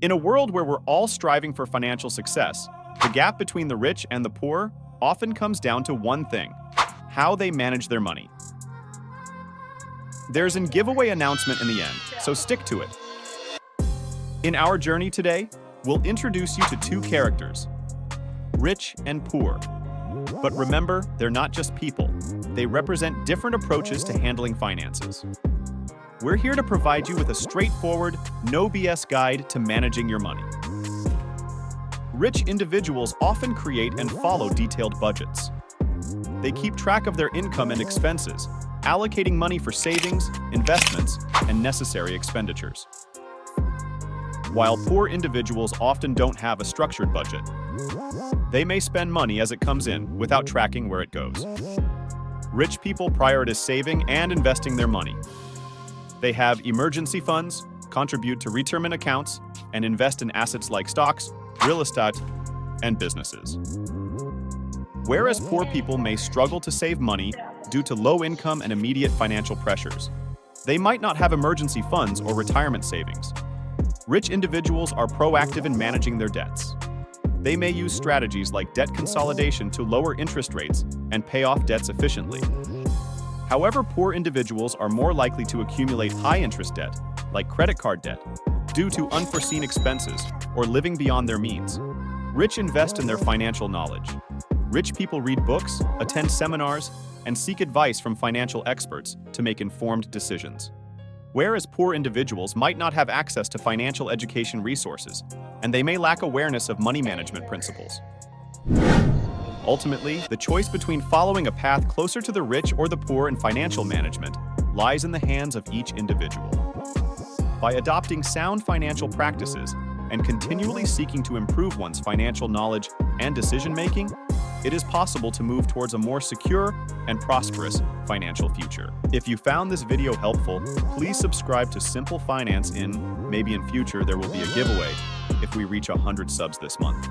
In a world where we're all striving for financial success, the gap between the rich and the poor often comes down to one thing: how they manage their money. There's a giveaway announcement in the end, so stick to it. In our journey today, we'll introduce you to two characters, rich and poor. But remember, they're not just people. They represent different approaches to handling finances. We're here to provide you with a straightforward, no BS guide to managing your money. Rich individuals often create and follow detailed budgets. They keep track of their income and expenses, allocating money for savings, investments, and necessary expenditures. While poor individuals often don't have a structured budget. They may spend money as it comes in without tracking where it goes. Rich people prioritize saving and investing their money. They have emergency funds, contribute to retirement accounts, and invest in assets like stocks, real estate, and businesses. Whereas poor people may struggle to save money due to low income and immediate financial pressures. They might not have emergency funds or retirement savings. Rich individuals are proactive in managing their debts. They may use strategies like debt consolidation to lower interest rates and pay off debts efficiently. However, poor individuals are more likely to accumulate high-interest debt, like credit card debt, due to unforeseen expenses or living beyond their means. Rich invest in their financial knowledge. Rich people read books, attend seminars, and seek advice from financial experts to make informed decisions. Whereas poor individuals might not have access to financial education resources, and they may lack awareness of money management principles. Ultimately, the choice between following a path closer to the rich or the poor in financial management lies in the hands of each individual. By adopting sound financial practices and continually seeking to improve one's financial knowledge and decision-making, it is possible to move towards a more secure and prosperous financial future. If you found this video helpful, please subscribe to Simple Finance. Maybe in future there will be a giveaway if we reach 100 subs this month.